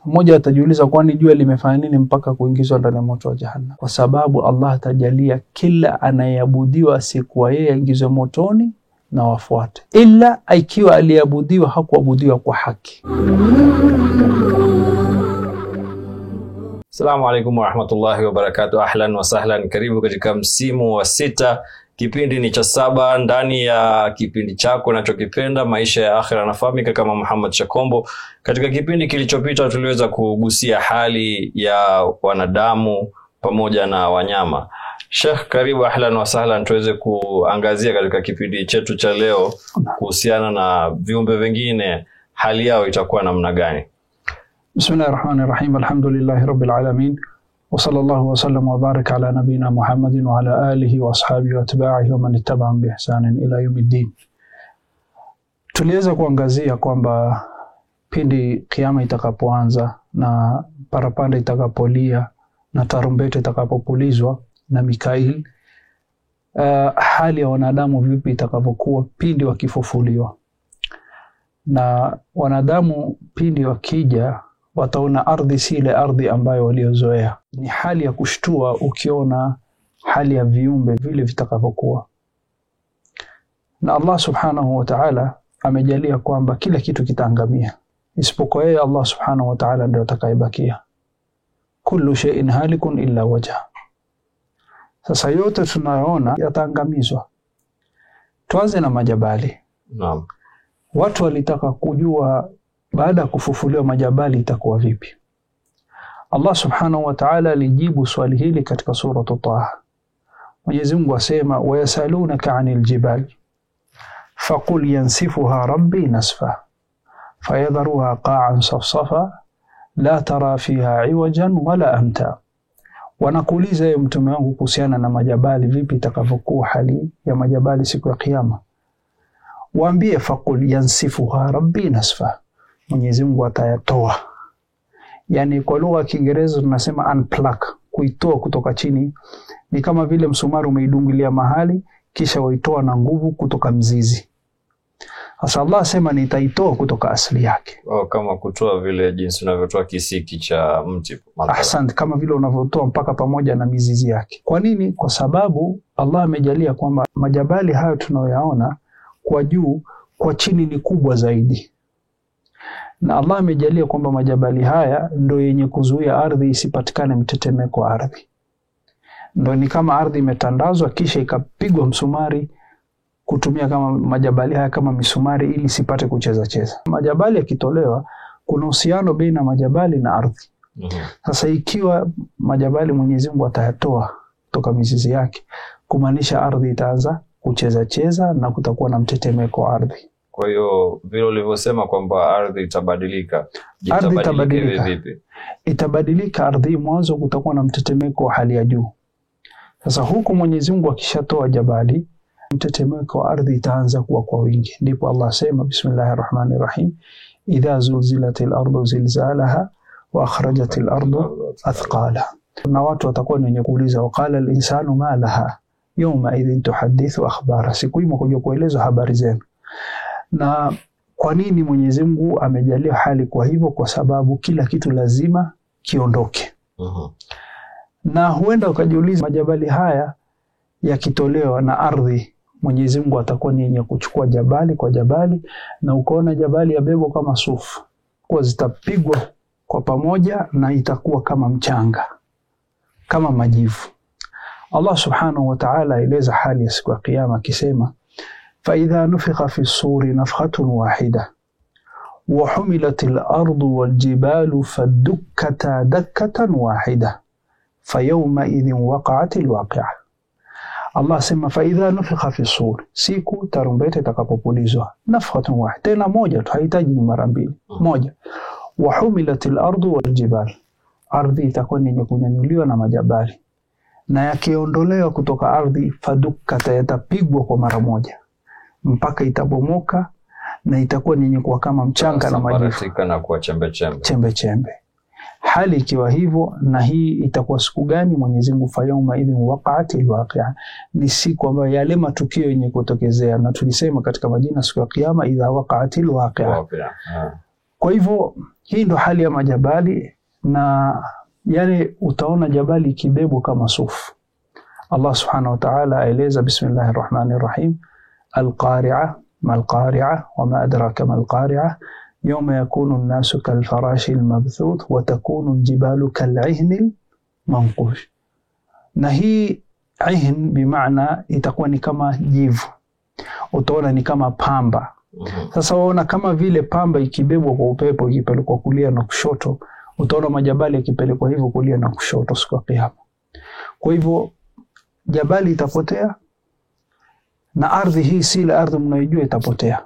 Mmoja atajiuliza kwani jua limefanya nini mpaka kuingizwa ndani ya moto wa jahannam? Kwa sababu Allah atajalia kila anayeabudiwa asikuwa yeye aingizwe motoni na wafuate, ila ikiwa aliabudiwa hakuabudiwa kwa haki. Assalamu alaikum warahmatullahi wabarakatuh. Ahlan wa sahlan, karibu katika msimu wa 6. Kipindi ni cha 7 ndani ya kipindi chako unachokipenda Maisha ya Akhira. Nafahamika kama Muhammad Shakombo. Katika kipindi kilichopita tuliweza kugusia hali ya wanadamu pamoja na wanyama. Sheikh, karibu, ahlan wa sahlan. Tuweze kuangazia katika kipindi chetu cha leo kuhusiana na viumbe vingine, hali yao itakuwa namna gani? Bismillahirrahmanirrahim. Alhamdulillahi rabbil alamin. Wa sallallahu wa sallam wa baraka ala nabina Muhammadin wa ala alihi wa ashabihi wa atba'ihi wa man ittaba'ahum bi ihsanin ila yawmiddin. Tuliweza kuangazia kwamba pindi kiyama itakapoanza na parapanda itakapolia na tarumbeta itakapopulizwa na Mikail, hali ya wanadamu vipi itakapokuwa pindi wakifufuliwa. Na wanadamu pindi wakija wataona ardhi si ile ardhi ambayo waliozoea. Ni hali ya kushtua ukiona hali ya viumbe vile vitakavyokuwa. Na Allah subhanahu wa ta'ala amejalia kwamba kila kitu kitaangamia isipokuwa yeye Allah subhanahu wa ta'ala ndiye atakayebakia. Kullu shay'in halikun illa wajha. Sasa yote tunayoona yataangamizwa. Tuanze na majabali. Naam. Watu walitaka kujua baada ya kufufuliwa majabali itakuwa vipi. Allah subhanahu wa ta'ala alijibu swali hili katika sura Taha. Mwenyezi Mungu asema, wayasalunaka 'anil jibal faqul yansifuha rabbi nasfa fayadharuha qa'an safsafa la tara fiha 'iwajan wala amta. Wanakuuliza yeye mtume wangu kuhusiana na majabali, vipi itakavyokuwa hali ya majabali siku ya kiyama. Waambie faqul yansifuha rabbi nasfa, Mwenyezi Mungu atayatoa. Yani kwa lugha ya Kiingereza tunasema unplug, kuitoa kutoka chini. Ni kama vile msumari umeidungilia mahali kisha waitoa na nguvu kutoka mzizi. Sasa Allah asema nitaitoa kutoka asili yake. Kama kutoa vile jinsi unavyotoa kisiki cha mti. Ahsante, kama vile unavyotoa mpaka pamoja na mizizi yake. Kwa nini? Kwa sababu Allah amejalia kwamba majabali hayo tunayoyaona kwa juu, kwa chini ni kubwa zaidi. Na Allah amejalia kwamba majabali haya ndio yenye kuzuia ardhi isipatikane mtetemeko wa ardhi. Ndio ni kama ardhi imetandazwa kisha ikapigwa msumari kutumia kama majabali haya kama misumari ili sipate kucheza cheza. Majabali yakitolewa kuna uhusiano baina majabali na ardhi. Sasa ikiwa majabali Mwenyezi Mungu atayatoa kutoka mizizi yake, kumaanisha ardhi itaanza kucheza cheza na kutakuwa na mtetemeko wa ardhi. Kwa hiyo vile ulivyosema kwamba ardhi itabadilika, itabadilika vipi? Itabadilika ardhi, mwanzo kutakuwa na mtetemeko wa hali ya juu. Sasa huku Mwenyezi Mungu akishatoa jabali, mtetemeko wa ardhi itaanza kuwa kwa wingi. Ndipo Allah sema bismillahirrahmanirrahim, idha zulzilatil ardu zilzalaha wa akhrajatil ardu athqalaha. Na watu watakuwa wenye kuuliza, waqala al-insanu ma laha yawma idhin tuhaddithu akhbara, siku hiyo mkojo kueleza habari zenu. Na kwa nini Mwenyezi Mungu amejalia hali kwa hivyo? Kwa sababu kila kitu lazima kiondoke. Na huenda ukajiuliza, majabali haya yakitolewa na ardhi, Mwenyezi Mungu atakuwa ni yenye kuchukua jabali kwa jabali, na ukaona jabali ya bebo kama sufu, kwa zitapigwa kwa pamoja na itakuwa kama mchanga, kama majivu. Allah subhanahu wa ta'ala eleza hali ya siku ya kiyama akisema, فإذا نفخ في الصور نفخة واحدة وحملت الأرض والجبال فدكتا دكة واحدة فيومئذ وقعت الواقعة. Allah sema فإذا نفخ في الصور, siku tarumbeta itakapopulizwa, nafkhatan wahida, tena moja tu, haihitaji ni mara mbili, moja. وحملت الأرض والجبال, ardhi itakuwa yenye kunyanyuliwa na majabali, na yakiondolewa kutoka ardhi, fadukata, yatapigwa kwa mara moja mpaka itabomoka na itakuwa yenye kuwa kama mchanga na majivu na kuwa chembe chembe. Hali ikiwa hivyo, na hii itakuwa siku gani? Mwenyezi Mungu fayauma idhin waqa'atil waqi'a, ni siku ambayo yale matukio yenye kutokezea, na tulisema katika majina siku ya kiyama idha waqa'atil waqi'a. Kwa hivyo Hii ndo hali ya majabali, na yani utaona jabali ikibebwa kama sufu. Allah subhanahu wa ta'ala aeleza bismillahir rahmanir rahim, al-qari'ah mal-qari'ah wama adraka mal-qari'ah yawma yakunu an-nasu kal-farashi al-mabthuth wa takunu al-jibalu kal-'ihni al-manqush. Na hii ihn bimaana itakuwa ni kama jivu, utaona ni kama pamba. Sasa waona kama vile pamba ikibebwa kwa upepo ikipelekwa kulia na kushoto, utaona majabali yakipelekwa hivyo kulia na kushoto siku ya Kiyama. Kwa hivyo jabali itapotea, na ardhi hii si ile ardhi mnayojua itapotea.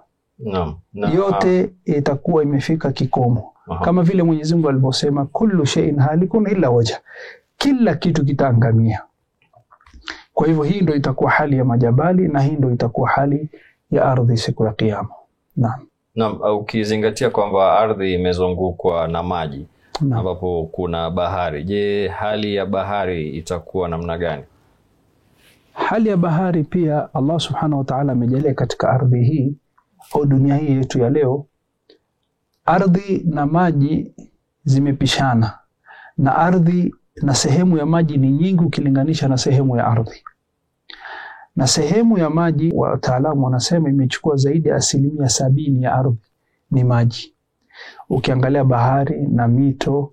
Yote itakuwa imefika kikomo. Kama vile Mwenyezi Mungu alivyosema, kullu shay'in halikun illa wajha, kila kitu kitaangamia. Kwa hivyo hii ndio itakuwa hali ya majabali, na hii ndio itakuwa hali ya ardhi siku ya Kiyama. Naam, ukizingatia kwamba ardhi imezungukwa na maji ambapo kuna bahari, je, hali ya bahari itakuwa namna gani? Hali ya bahari pia Allah subhanahu wa ta'ala amejalia katika ardhi hii au dunia hii yetu ya leo. Ardhi na maji zimepishana, na ardhi na sehemu ya maji ni nyingi ukilinganisha na sehemu ya ardhi. Na sehemu ya maji wataalamu wanasema imechukua zaidi ya 70% ya ardhi ni maji. Ukiangalia bahari na mito,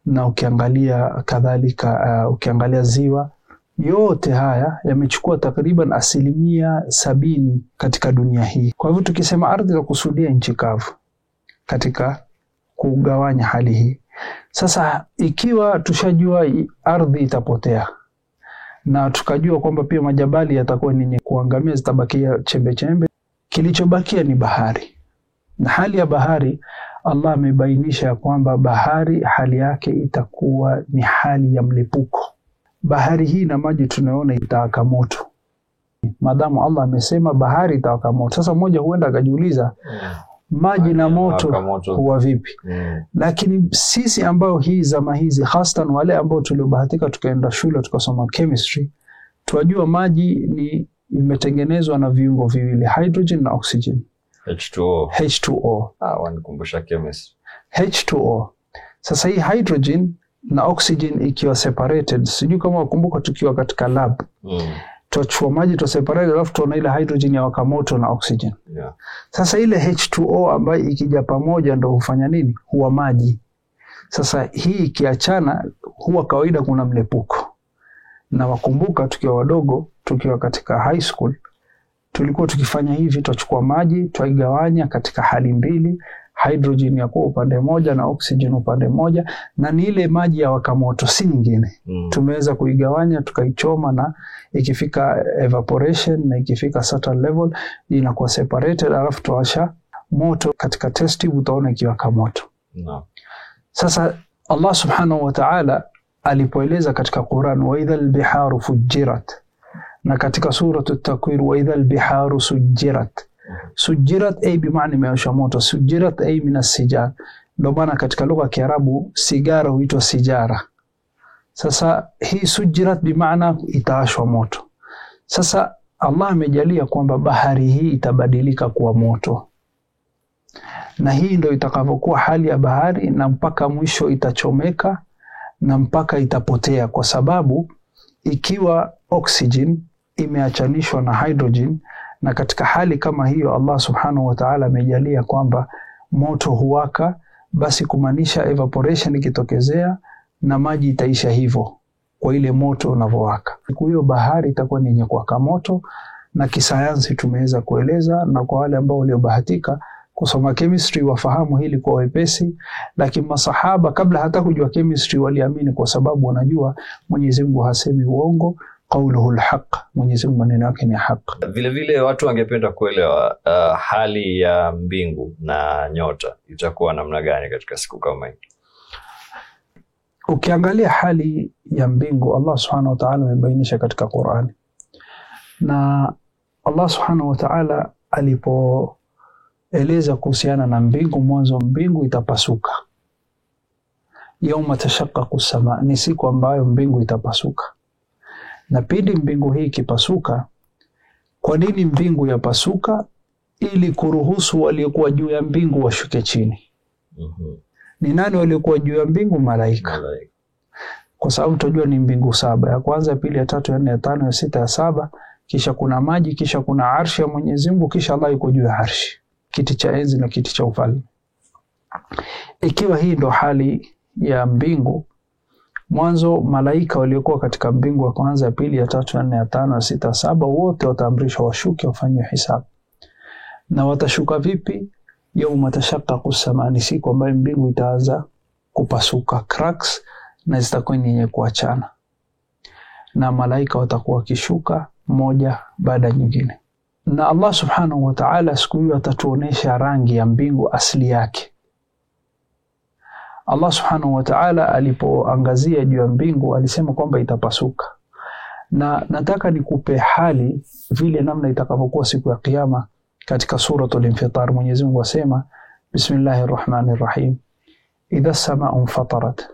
na ukiangalia kadhalika ukiangalia ziwa, yote haya yamechukua takriban 70% katika dunia hii. Kwa hivyo tukisema ardhi za kusudia nchi kavu katika kugawanya hali hii. Sasa ikiwa tushajua ardhi itapotea, na tukajua kwamba pia majabali yatakuwa ni kuangamia, zitabakia chembe chembe, kilichobakia ni bahari. Na hali ya bahari Allah amebainisha kwamba bahari hali yake itakuwa ni hali ya mlipuko. Bahari hii na maji tunaona itawaka moto. Madamu Allah amesema bahari itawaka moto. Sasa mmoja huenda akajiuliza maji na moto huwa vipi? Lakini sisi ambao hii zama hizi, hasatan wale ambao tuliobahatika tukaenda shule tukasoma chemistry, tuwajua maji ni imetengenezwa na viungo viwili, hydrogen na oxygen. H2O. Wanikumbusha chemistry. H2O. Sasa hii hydrogen na oxygen ikiwa separated, sijui kama wakumbuka tukiwa katika lab. Tuachukua maji tu separate, alafu tuona ile hydrogen ya waka moto na oxygen. Sasa ile H2O ambayo ikija pamoja ndo hufanya nini? Huwa maji. Sasa hii ikiachana huwa kawaida kuna mlepuko. Na wakumbuka tukiwa wadogo, tukiwa katika high school, tulikuwa tukifanya hivi, tuachukua maji, tuigawanya katika hali mbili, hydrogen ya kwa upande moja na oxygen upande moja, na ni ile maji ya waka moto, si nyingine. Tumeweza kuigawanya, tukaichoma, na ikifika evaporation na ikifika certain level inakuwa separated, alafu tuwasha moto katika test tube, utaona ikiwaka moto. Sasa Allah subhanahu wa ta'ala alipoeleza katika Qur'an, wa idhal biharu fujirat, na katika suratu at-Takwir, wa idhal biharu sujirat. Sujirat ay bimaana imeosha moto, sujirat ay min as-sijar. Ndio maana katika lugha ya Kiarabu sigara huitwa sijara. Sasa hii sujirat bimaana itaashwa moto. Sasa Allah amejalia kwamba bahari hii itabadilika kuwa moto, na hii ndio itakavyokuwa hali ya bahari, na mpaka mwisho itachomeka na mpaka itapotea, kwa sababu ikiwa oxygen imeachanishwa na hydrogen, na katika hali kama hiyo Allah subhanahu wa ta'ala amejalia kwamba moto huwaka, basi kumaanisha evaporation ikitokezea na maji itaisha hivyo kwa ile moto unavyowaka. Kwa hiyo bahari itakuwa ni yenye kuwaka moto, na kisayansi tumeweza kueleza, na kwa wale ambao waliobahatika kusoma chemistry wafahamu hili kwa wepesi. Lakini masahaba kabla hata kujua chemistry waliamini, kwa sababu wanajua Mwenyezi Mungu hasemi uongo, qauluhu alhaq, Mwenyezi Mungu maneno yake ni haq. Vile vile watu wangependa kuelewa hali ya mbingu na nyota itakuwa namna gani katika siku kama hii? Ukiangalia hali ya mbingu, Allah subhanahu wa ta'ala amebainisha katika Qur'an. Na Allah subhanahu wa ta'ala alipoeleza kuhusiana na mbingu, mwanzo mbingu itapasuka. Yauma tashaqqaqu as-samaa, ni siku ambayo mbingu itapasuka. Na pindi mbingu hii ikipasuka, kwa nini mbingu yapasuka? Ili kuruhusu waliokuwa juu ya mbingu washuke chini. Ni nani waliokuwa juu ya mbingu? Malaika. Kwa sababu tunajua ni mbingu 7. Ya kwanza, ya pili, ya tatu, ya nne, ya tano, ya sita, ya 7. Kisha kuna maji, kisha kuna arshi ya Mwenyezi Mungu, kisha Allah yuko juu ya arshi, kiti cha enzi na kiti cha ufalme. Ikiwa hii ndo hali ya mbingu, mwanzo malaika waliokuwa katika mbingu ya kwanza, ya pili, ya tatu, ya nne, ya tano, ya sita, ya 7 wote wataamrishwa washuke wafanywe hisabu. Na watashuka vipi? Yauma tashaqqaqu as-samaa, ni siku ambayo mbingu itaanza kupasuka, cracks, na zitakuwa ni yenye kuachana. Na malaika watakuwa kishuka moja baada nyingine. Na Allah subhanahu wa ta'ala siku hiyo atatuonesha rangi ya mbingu asili yake. Allah subhanahu wa ta'ala alipoangazia juu ya mbingu alisema kwamba itapasuka. Na nataka nikupe hali vile namna itakavyokuwa siku ya kiyama katika suratul Infitar. Mwenyezi Mungu asema Bismillahirrahmanirrahim, idha as-samaa'u fatarat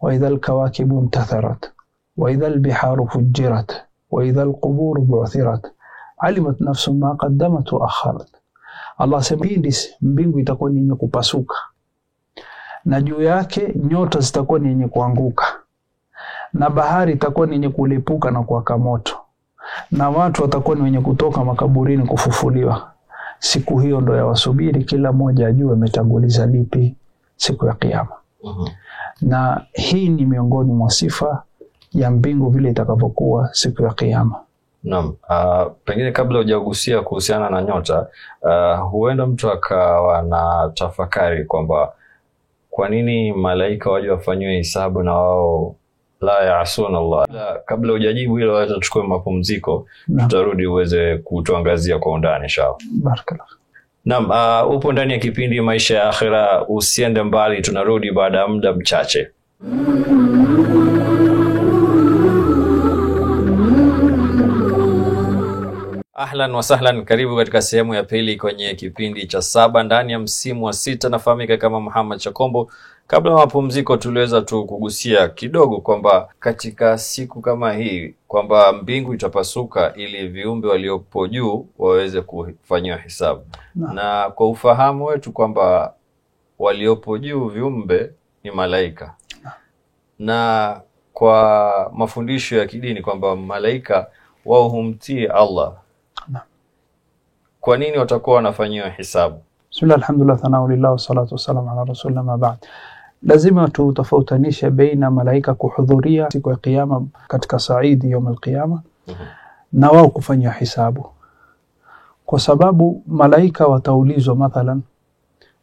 wa idha al-kawakibu intatharat wa idha al-biharu fujjirat wa idha al-quburu bu'thirat alimat nafsun ma qaddamat wa akharat. Allah sema mbingu itakuwa ni yenye kupasuka, na juu yake nyota zitakuwa ni yenye kuanguka, na bahari itakuwa ni yenye kulipuka na kuwaka moto, na watu watakuwa ni wenye kutoka makaburini kufufuliwa. Siku hiyo ndo ya wasubiri kila mmoja ajue ametanguliza lipi siku ya kiyama. Na hii ni miongoni mwa sifa ya mbingu vile itakavyokuwa siku ya kiyama. Naam, pengine kabla hujagusia kuhusiana na nyota, huenda mtu akawa na tafakari kwamba kwa nini malaika waje wafanywe hisabu na wao la yaasuna Allah. Kabla hujajibu hilo, wacha tuchukue mapumziko, tutarudi uweze kutuangazia kwa undani inshallah. Barakallah. Naam, upo ndani ya kipindi Maisha ya Akhira, usiende mbali, tunarudi baada ya muda mchache. Ahlan wa sahlan, karibu katika sehemu ya pili kwenye kipindi cha 7 ndani ya msimu wa 6. Nafahamika kama Muhammad Chakombo. Kabla ya mapumziko tuliweza tu kugusia kidogo kwamba katika siku kama hii kwamba mbingu itapasuka ili viumbe waliopo juu waweze kufanywa hisabu. Na kwa ufahamu wetu kwamba waliopo juu viumbe ni malaika. Na kwa mafundisho ya kidini kwamba malaika wao humtii Allah. Kwa nini watakuwa wanafanyiwa hisabu? Bismillah, alhamdulillah, thanau lillah wa salatu wassalamu ala rasulillah, ma ba'd. Lazima tutofautanishe baina malaika kuhudhuria siku ya kiyama katika saidi yaum al-qiyama na wao kufanya hisabu. Kwa sababu malaika wataulizwa, mathalan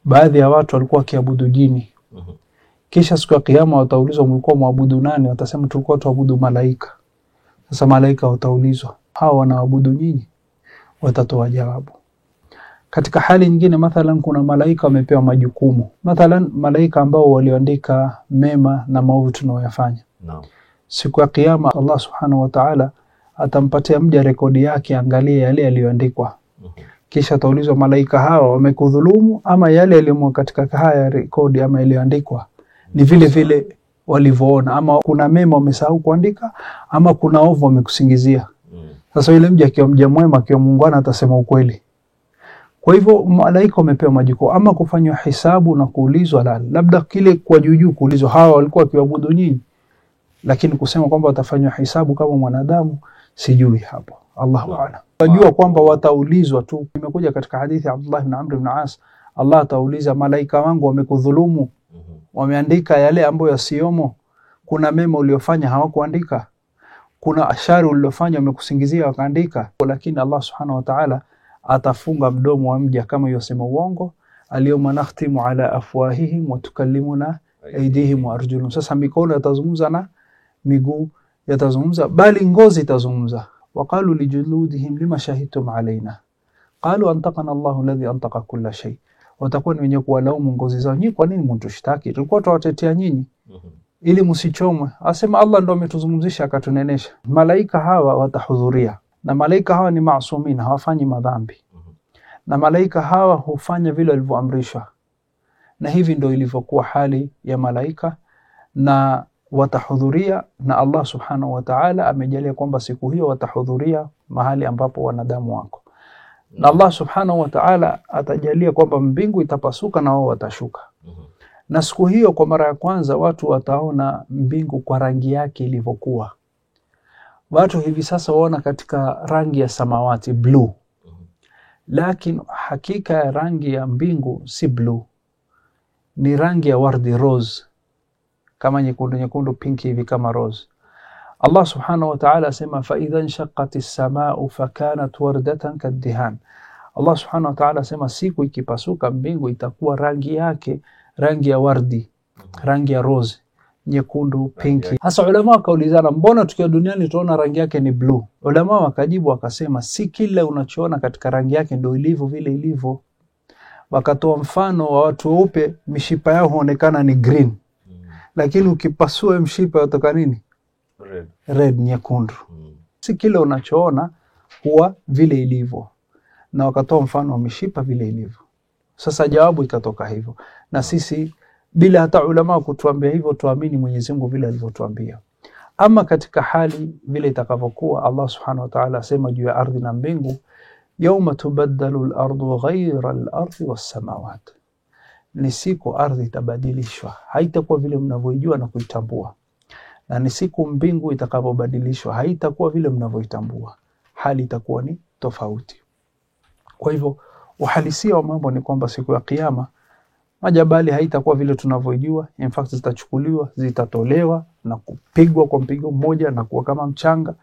baadhi ya watu walikuwa wakiabudu jini. Kisha siku ya kiyama wataulizwa, mlikuwa muabudu nani? Watasema tulikuwa tuabudu malaika. Sasa malaika wataulizwa, hao wanaabudu nyinyi? Watatoa jawabu. Katika hali nyingine, mathalan kuna malaika wamepewa majukumu, mathalan malaika ambao walioandika mema na maovu tunayoyafanya. Siku ya kiyama Allah subhanahu wa ta'ala atampatia mja rekodi yake, angalie yale yaliyoandikwa. Kisha ataulizwa, malaika hawa wamekudhulumu ama yale yaliyomo katika haya rekodi ama yaliyoandikwa ni vile vile walivyoona, ama kuna mema wamesahau kuandika ama kuna ovu wamekusingizia. Sasa yule mja akiwa mja mwema, akiwa muungwana, atasema ukweli. Kwa hivyo malaika wamepewa majukumu, ama kufanywa hisabu na kuulizwa, labda kile kwa juujuu kuulizwa hawa walikuwa wakiabudu nyinyi, lakini kusema kwamba watafanywa hisabu kama mwanadamu sijui hapo. Allahu a'lam. Wajua kwamba wataulizwa tu. Imekuja katika hadithi ya Abdullah ibn Amr ibn As, Allah atauliza, malaika wangu wamekudhulumu, wameandika yale ambayo yasiyomo. Kuna mema uliofanya hawakuandika, kuna ashari uliofanya wamekusingizia wakaandika. Lakini Allah subhanahu wa ta'ala atafunga mdomo wa mja kama yosema uongo, al-yawma nakhtimu ala afwahihim wa tukallimuna aydihim wa arjuluhum. Sasa mikono yatazungumza na miguu yatazungumza, bali ngozi itazungumza. Waqalu lijuludihim lima shahidtum alaina, qalu antaqana Allahu alladhi antaqa kulla shay. Watakuwa ni wenye kuwalaumu ngozi zao, nyinyi kwa nini mtushtaki? Tulikuwa tuwatetea nyinyi ili msichomwe. Asema Allah ndo ametuzungumzisha akatunenesha. Malaika hawa watahudhuria, na malaika hawa ni maasumina, hawafanyi madhambi. Na malaika hawa hufanya vile walivyoamrishwa. Na hivi ndo ilivyokuwa hali ya malaika, na watahudhuria, na Allah subhanahu wa ta'ala amejalia kwamba siku hiyo watahudhuria mahali ambapo wanadamu wako. Na Allah subhanahu wa ta'ala atajalia kwamba mbingu itapasuka na wao watashuka. Na siku hiyo kwa mara ya kwanza watu wataona mbingu kwa rangi yake ilivyokuwa. Watu hivi sasa waona katika rangi ya samawati, blue. Lakini hakika ya rangi ya mbingu si blue. Ni rangi ya wardi, rose. Kama nyekundu pinki hivi kama rose. Allah subhanahu wa ta'ala asema فَإِذَا انشَقَّتِ السَّمَاءُ فَكَانَتْ وَرْدَةً كَالدِّهَانِ. Allah subhanahu wa ta'ala asema siku ikipasuka mbingu itakuwa rangi yake rangi ya wardi, rangi ya rose, nyekundu, pinki. Hasa ulama wakaulizana, mbona tukiwa duniani tunaona rangi yake ni blue? Ulama wakajibu wakasema si kila unachoona katika rangi yake ndio ilivyo vile ilivyo. Wakatoa mfano wa watu weupe, mishipa yao huonekana ni green. Lakini ukipasua mshipa utoka nini? Red, nyekundu. Si kila unachoona huwa vile ilivyo. Na wakatoa mfano wa mishipa vile ilivyo. Sasa jawabu ikatoka hivyo. Na sisi bila hata ulama kutuambia hivyo tuamini Mwenyezi Mungu vile alivyotuambia. Ama katika hali vile itakavyokuwa, Allah Subhanahu wa Ta'ala asema juu ya ardhi na mbingu, yawma tubaddalu al-ardu ghayra al-ardi was-samawat. Ni siku ardhi itabadilishwa, haitakuwa vile mnavyojua na kuitambua. Na ni siku mbingu itakapobadilishwa, haitakuwa vile mnavyoitambua. Hali itakuwa ni tofauti. Kwa hivyo uhalisia wa mambo ni kwamba siku ya kiyama majabali haitakuwa vile tunavyojua. In fact zitachukuliwa, zitatolewa na kupigwa kwa mpigo mmoja na kuwa kama mchanga.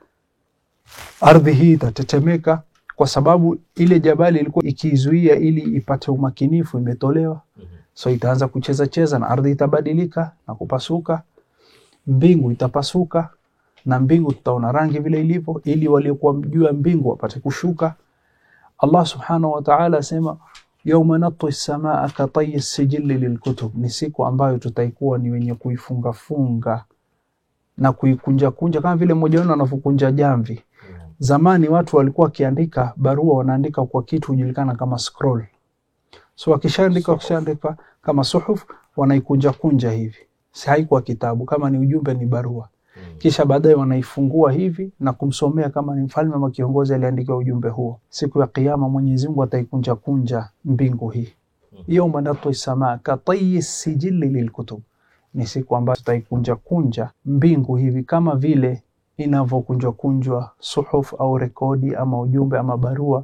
Ardhi hii itatetemeka kwa sababu ile jabali ilikuwa ikizuia ili ipate umakinifu imetolewa. So itaanza kucheza na ardhi itabadilika na kupasuka. Mbingu itapasuka na mbingu tutaona rangi vile ilivyo ili waliokuwa juu ya mbingu wapate kushuka. Allah Subhanahu wa Ta'ala asema yawma natwi as-samaa ka tayyi as-sijilli lil-kutub. Ni siku ambayo tutaikuwa ni wenye kuifunga na kuikunja kama vile mmoja wao anafunja jamvi. Zamani watu walikuwa kiandika barua wanaandika kwa kitu hujulikana kama scroll. So wakishaandika kama suhuf wanaikunja hivi. Si haikuwa kitabu, kama ni ujumbe ni barua. Kisha baadaye wanaifungua hivi na kumsomea kama ni mfalme ama kiongozi aliandika ujumbe huo. Siku ya kiyama Mwenyezi Mungu ataikunja mbingu hii. Yawma natwi as-samaa ka tayyi as-sijilli lil-kutub. Ni siku ambayo tutaikunja mbingu hivi kama vile inavyokunjwa suhuf au rekodi ama ujumbe ama barua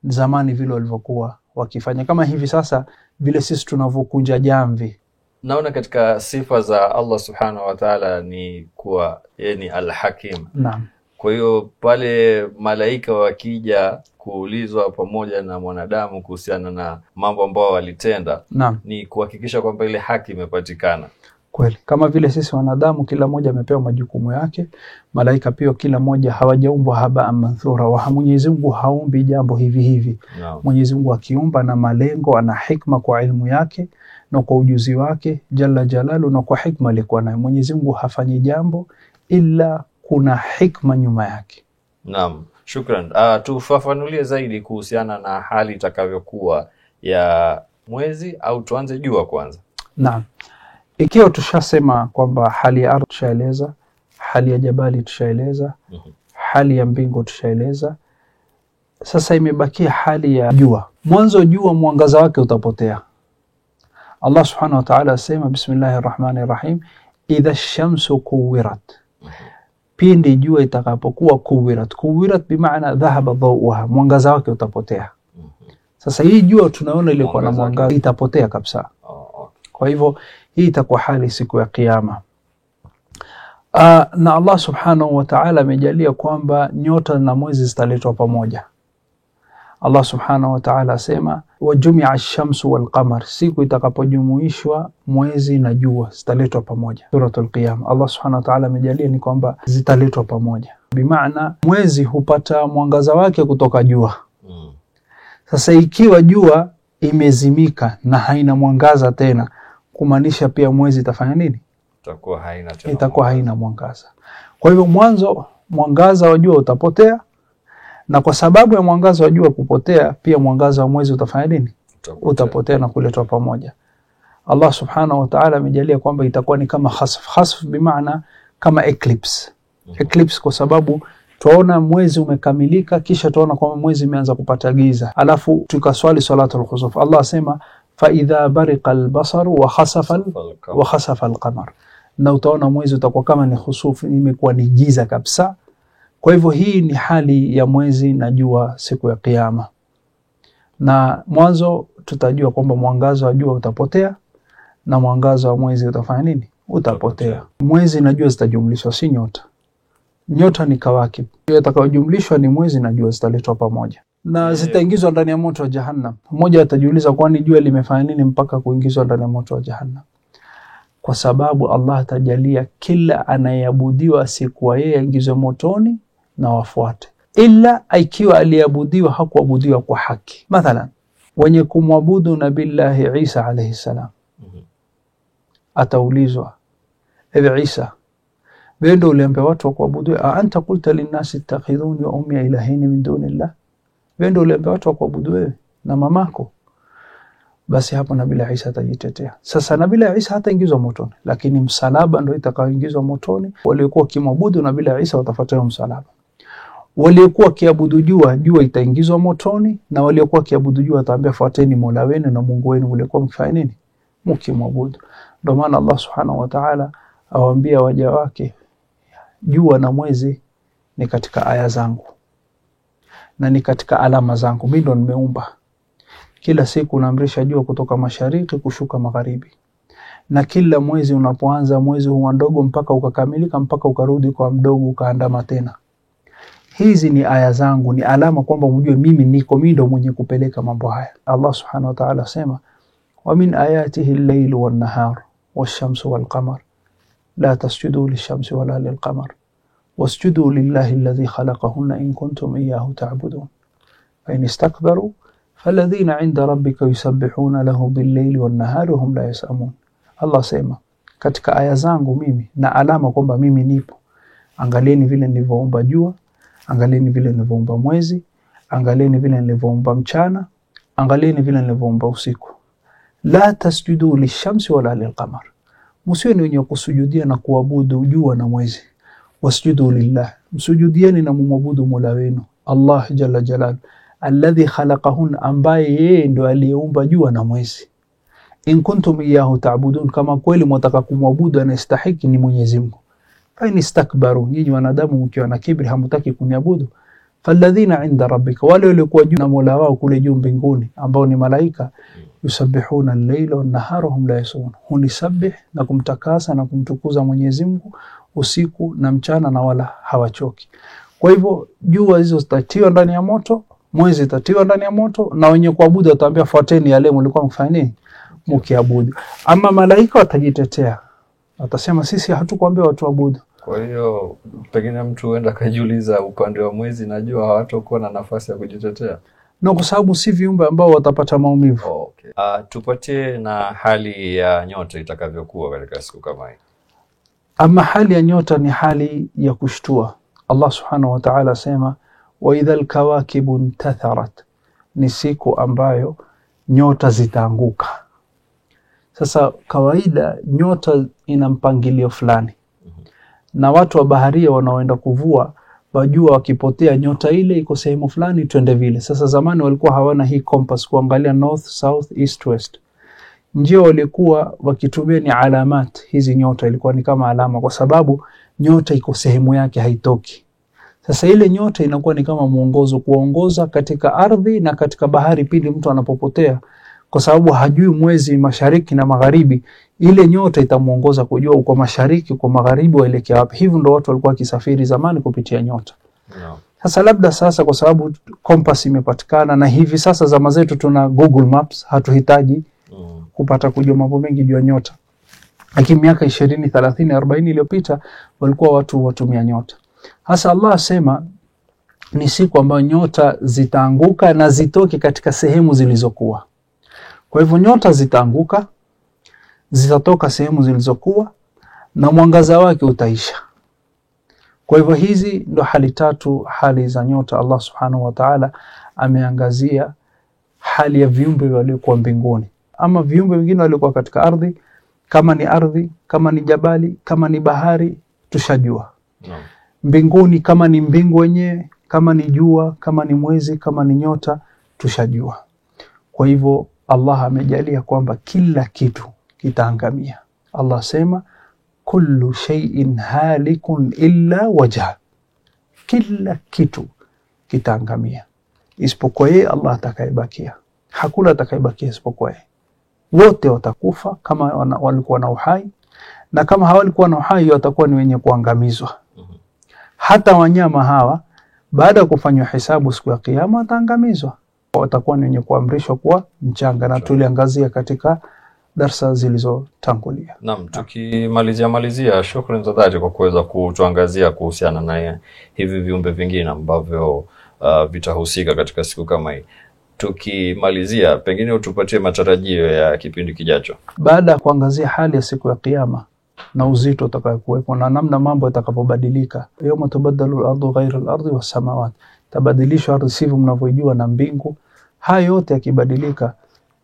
zamani vile walivyokuwa wakifanya. Kama hivi sasa vile sisi tunavyokunja jamvi. Naona katika sifa za Allah Subhanahu wa Ta'ala ni kuwa yeye ni Al-Hakim. Naam. Kwa hiyo pale malaika wakija kuulizwa pamoja na mwanadamu kuhusiana na mambo ambayo walitenda, ni kuhakikisha kwamba ile haki imepatikana. Kweli. Kama vile sisi wanadamu kila mmoja amepewa majukumu yake, malaika pia kila mmoja hawajaumbwa haba manthura. Wa Mwenyezi Mungu haumbi jambo hivi. Mwenyezi Mungu akiumba na malengo, ana hikma kwa ilmu yake na kwa ujuzi wake jalla jalalu na kwa hikma alikuwa nayo. Mwenyezi Mungu hafanyi jambo ila kuna hikma nyuma yake. Naam, shukran. Tufafanulie zaidi kuhusiana na hali itakavyokuwa ya mwezi, au tuanze jua kwanza? Naam. Ikiwa tushasema kwamba hali ya ardhi tushaeleza, hali ya jabali tushaeleza, hali ya mbingu tushaeleza, sasa imebakia hali ya jua. Mwanzo jua mwangaza wake utapotea. Allah Subhanahu wa Ta'ala asema bismillahirrahmanirrahim, idha ash-shamsu kuwirat. Pindi jua itakapokuwa kuwirat bimaana dhahaba dhawuha, mwangaza wake utapotea. Sasa hii jua tunaona ile kwa mwangaza itapotea kabisa. Kwa hivyo hii itakuwa hali siku ya kiyama. Na Allah Subhanahu wa Ta'ala amejalia kwamba nyota na mwezi zitaletwa pamoja. Allah Subhanahu wa Ta'ala asema wajumi'a ash-shamsu wal-qamar, siku itakapojumuishwa mwezi na jua zitaletwa pamoja. Suratul Qiyamah. Allah Subhanahu wa Ta'ala amejalia ni kwamba zitaletwa pamoja. Bimaana mwezi hupata mwangaza wake kutoka jua. Sasa ikiwa jua imezimika na haina mwangaza tena, kumaanisha pia mwezi itafanya nini? Itakuwa haina mwangaza. Kwa hivyo mwanzo mwangaza wa jua utapotea, na kwa sababu ya mwangaza wa jua kupotea pia mwangaza wa mwezi utafanya nini? Utapotea na kuletwa pamoja. Allah Subhanahu wa Ta'ala amejalia kwamba itakuwa ni kama khasf bimaana kama eclipse. Eclipse kwa sababu tuona mwezi umekamilika kisha tuona kwamba mwezi umeanza kupata giza. Alafu tukaswali salatul khusuf. Allah asema fa idha bariqa albasaru wa khasafa alqamar, na utaona mwezi utakuwa kama ni khusufu, imekuwa ni giza kabisa. Kwa hivyo hii ni hali ya mwezi na jua siku ya kiyama. Na mwanzo tutajua kwamba mwangazo wa jua utapotea na mwangazo wa mwezi utafanya nini? Utapotea. Mwezi na jua zitajumlishwa, si nyota. Nyota ni kawakib. Yatakayojumlishwa ni mwezi na jua, zitaletwa pamoja na zitaingizwa ndani ya moto wa Jahannam. Mmoja atajiuliza, kwani jua limefanya nini mpaka kuingizwa ndani ya moto wa Jahannam? Kwa sababu Allah atajalia kila anayeabudiwa asiyekuwa yeye aingizwe motoni na wafuate, ila ikiwa aliabudiwa hakuabudiwa kwa haki. Mathalan, wenye kumwabudu Nabillahi Isa alayhi salam, ataulizwa, ewe Isa, wewe ndio uliambia watu wa kuabudu, anta qulta linnasi ittakhidhuni wa ummi ilahin min dunillah, wewe ndio uliambia watu wa kuabudu wewe na mamako? Basi hapo Nabii Isa atajitetea. Sasa Nabii Isa hataingizwa motoni, lakini msalaba ndio itakayoingizwa motoni. Waliokuwa kimwabudu Nabii Isa watafuata msalaba. Waliokuwa kiabudu jua, jua itaingizwa motoni, na waliokuwa kiabudu jua ataambia fuateni Mola wenu na Mungu wenu uliokuwa mkifanya nini? Mkimwabudu. Ndio maana Allah Subhanahu wa Ta'ala awaambia waja wake, jua na mwezi ni katika aya zangu na ni katika alama zangu, mimi ndo nimeumba. Kila siku naamrisha jua kutoka mashariki kushuka magharibi, na kila mwezi unapoanza mwezi huwa mdogo mpaka ukakamilika, mpaka ukarudi kwa mdogo ukaandama tena. Hizi ni aya zangu, ni alama kwamba mjue mimi niko, mimi ndo mwenye kupeleka mambo haya. Allah Subhanahu wa Ta'ala sema, wa min ayatihi al-layl wan-nahar wash-shamsu wal-qamar la tasjudu lish-shamsi wala lil-qamar wasjudu lillahi alladhi khalaqahunna in kuntum iyyahu ta'budun fa in istakbaru falladhina 'inda rabbika yusabbihuna lahu bil-layli wan-nahari hum la yasamun. Allah sema, katika aya zangu mimi na alama kwamba mimi nipo, angalieni vile nilivyoumba jua, angalieni vile nilivyoumba mwezi, angalieni vile nilivyoumba mchana, angalieni vile nilivyoumba usiku. La tasjudu lishamsi wala lilqamar, msiwe ni wenye kusujudia na kuabudu jua na mwezi. Wasjudu lillah, msujudieni na mumwabudu Mola wenu Allah jalla jalal, alladhi khalaqahun, ambaye yeye ndo aliyeumba jua na mwezi. In kuntum iyyahu ta'budun, kama kweli mwataka kumwabudu anastahiki ni Mwenyezi Mungu. Fa in istakbaru, nyinyi wanadamu mkiwa na kibri hamtaki kuniabudu, falladhina 'inda rabbika, wale waliokuwa juu na Mola wao kule juu mbinguni ambao ni malaika, yusabbihuna al-layla wan-nahara hum la yasun, hunisabih na kumtakasa na kumtukuza Mwenyezi Mungu usiku na mchana na wala hawachoki. Kwa hivyo jua hizo zitatiwa ndani ya moto, mwezi zitatiwa ndani ya moto, na wenye kuabudu wataambia fuateni yale mlikuwa mfanya nini mkiabudu. Ama malaika watajitetea, watasema sisi hatukuambia watu waabudu. Kwa hiyo pengine mtu huenda kajiuliza, upande wa mwezi na jua hawatakuwa na nafasi ya kujitetea? Na kwa sababu si viumbe ambao watapata maumivu. Okay. Tupatie na hali ya nyota itakavyokuwa katika siku kama hii. Ama hali ya nyota ni hali ya kushtua. Allah Subhanahu wa Ta'ala sema, wa idhal kawakibu intatharat, ni siku ambayo nyota zitaanguka. Sasa kawaida nyota ina mpangilio fulani, na watu wa baharia wanaoenda kuvua wajua wakipotea nyota ile iko sehemu fulani twende vile. Sasa zamani walikuwa hawana hii compass kuangalia north, south, east, west. Njia walikuwa wakitumia ni alamat. Hizi nyota ilikuwa ni kama alama, kwa sababu nyota iko sehemu yake haitoki. Sasa ile nyota inakuwa ni kama muongozo, kuongoza katika ardhi na katika bahari pindi mtu anapopotea, kwa sababu hajui mwezi mashariki na magharibi. Ile nyota itamuongoza kujua uko mashariki, uko magharibi, waelekea wapi. Hivyo ndio watu walikuwa kisafiri zamani kupitia nyota. No. Sasa labda sasa kwa sababu compass imepatikana na hivi sasa zama zetu tuna Google Maps, hatuhitaji kupata kujua mambo mengi juu ya nyota. Lakini miaka 20, 30, 40 iliyopita walikuwa watu watumia nyota. Hasa Allah asema ni siku ambayo nyota zitaanguka na zitoke katika sehemu zilizokuwa. Kwa hivyo nyota zitaanguka, zitatoka sehemu zilizokuwa na mwangaza wake utaisha. Kwa hivyo hizi ndo hali tatu, hali za nyota. Allah Subhanahu wa Ta'ala ameangazia hali ya viumbe waliokuwa mbinguni. Ama viumbe wengine waliokuwa katika ardhi, kama ni ardhi, kama ni jabali, kama ni bahari, tushajua. No. Mbinguni kama ni mbingu wenyewe, kama ni jua, kama ni mwezi, kama ni nyota, tushajua. Kwa hivyo Allah amejalia kwamba kila kitu kitaangamia. Allah sema kullu shay'in halikun illa wajha, kila kitu kitaangamia isipokuwa yeye Allah atakayebakia. Hakuna atakayebakia isipokuwa yeye. Wote watakufa kama walikuwa na uhai, na kama hawalikuwa na uhai watakuwa ni wenye kuangamizwa. Hata wanyama hawa baada ya kufanywa hesabu siku ya kiyama wataangamizwa, watakuwa ni wenye kuamrishwa kuwa mchanga, na tuliangazia katika darasa zilizotangulia. Naam, tukimalizia, shukrani za dhati kwa kuweza kutuangazia kuhusiana na hivi viumbe vingine ambavyo vitahusika katika siku kama hii. Tukimalizia, pengine utupatie matarajio ya kipindi kijacho. Baada ya kuangazia hali ya siku ya kiyama na uzito utakayokuwepo na namna mambo yatakapobadilika, yawma tubaddalu al-ardu ghayra al-ardi was-samawati, tabadilishwa ardhi sivyo mnavyojua na mbingu. Haya yote yakibadilika,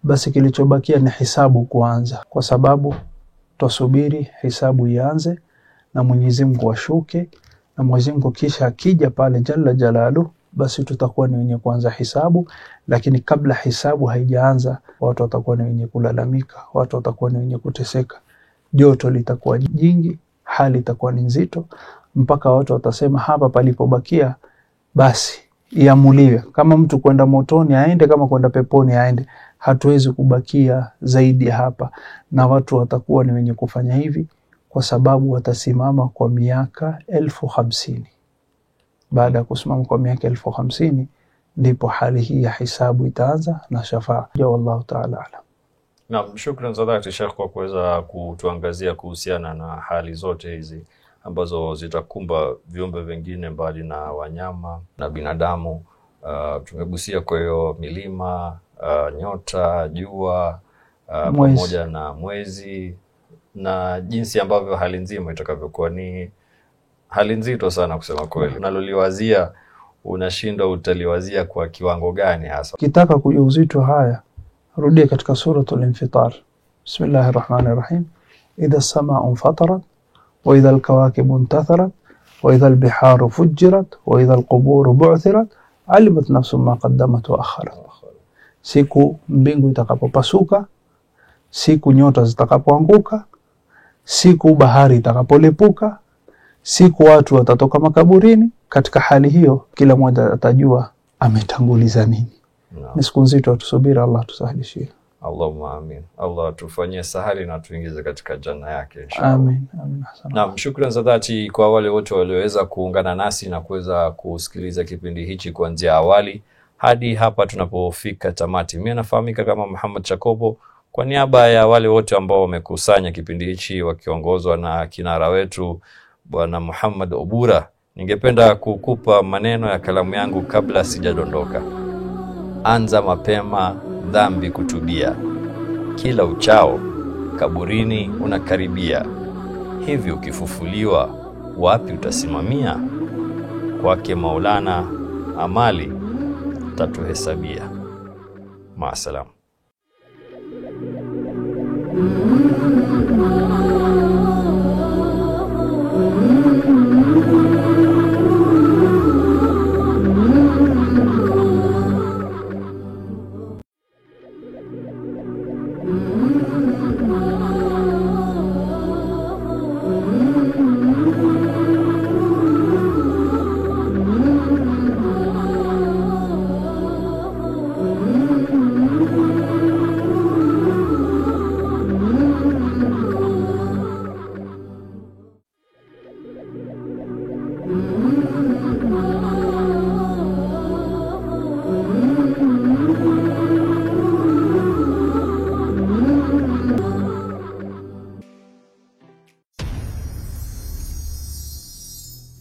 basi kilichobakia ni hisabu kuanza, kwa sababu tusubiri hisabu ianze na Mwenyezi Mungu ashuke, na Mwenyezi Mungu kisha akija pale jalla jalalu, basi tutakuwa ni wenye kuanza hisabu. Lakini kabla hisabu haijaanza, watu watakuwa ni wenye kulalamika, watu watakuwa ni wenye kuteseka, joto litakuwa jingi, hali itakuwa ni nzito, mpaka watu watasema hapa palipobakia basi iamuliwe, kama mtu kwenda motoni aende, kama kwenda peponi aende, hatuwezi kubakia zaidi hapa. Na watu watakuwa ni wenye kufanya hivi kwa sababu watasimama kwa miaka 50,000. Baada ya kusimama kwa miaka 50,000 ndipo hali hii ya hisabu itaanza na shafaa. Wallahu ta'ala alam. Naam, shukrani za dhati Sheikh kwa kuweza kutuangazia kuhusiana na hali zote hizi ambazo zitakumba viumbe vingine mbali na wanyama na binadamu. Tumegusia kwa hiyo milima, nyota, jua, pamoja na mwezi, na jinsi ambavyo hali nzima itakavyokuwa. Ni hali nzito sana kusema kweli. Unaloliwazia unashindwa utaliwazia kwa kiwango gani hasa. Kitaka kujua uzito haya, rudia katika suratul Infitar. Bismillahirrahmanirrahim. Idha as-samaa'u fatarat wa idha al-kawakibu intatharat wa idha al-biharu fujjirat wa idha al-quburu bu'thirat alimat nafsun ma qaddamat wa akharat. Siku mbingu itakapopasuka, siku nyota zitakapoanguka, siku bahari itakapolepuka, siku watu watatoka makaburini. Katika hali hiyo kila mmoja atajua ametanguliza nini. Ni siku nzito, tusubiri, Allah tusahilishie. Allahumma amin. Allah tufanyie sahali na tuingize katika janna yake inshallah. Amin. Amin. Naam, shukrani za dhati kwa wale wote walioweza kuungana nasi na kuweza kusikiliza kipindi hichi kuanzia awali hadi hapa tunapofika tamati. Mimi nafahamika kama Muhammad Chakobo. Kwa niaba ya wale wote ambao wamekusanya kipindi hichi wakiongozwa na kinara wetu Bwana Muhammad Obura, ningependa kukupa maneno ya kalamu yangu kabla sijadondoka. Anza mapema dhambi kutubia, kila uchao kaburini unakaribia. Hivi ukifufuliwa wapi utasimamia? Kwake Maulana amali tatuhesabia. Maasalam.